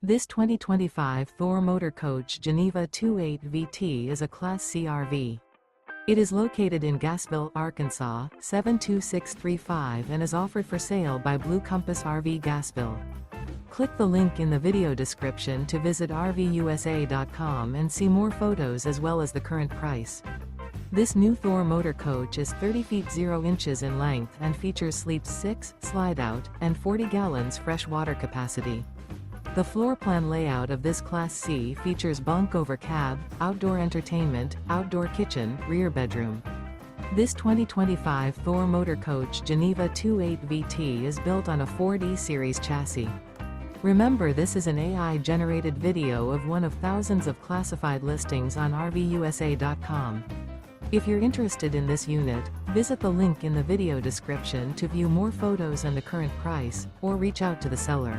This 2025 Thor Motor Coach Geneva 28 VT is a Class C RV. It is located in Gassville, Arkansas, 72635 and is offered for sale by Blue Compass RV Gassville. Click the link in the video description to visit RVUSA.com and see more photos as well as the current price. This new Thor Motor Coach is 30 feet 0 inches in length and features sleeps 6, slide-out, and 40 gallons fresh water capacity. The floor plan layout of this Class C features bunk over cab, outdoor entertainment, outdoor kitchen, rear bedroom. This 2025 Thor Motor Coach Geneva 28 VT is built on a 4D series chassis. Remember, this is an AI-generated video of one of thousands of classified listings on RVUSA.com. If you're interested in this unit, visit the link in the video description to view more photos and the current price, or reach out to the seller.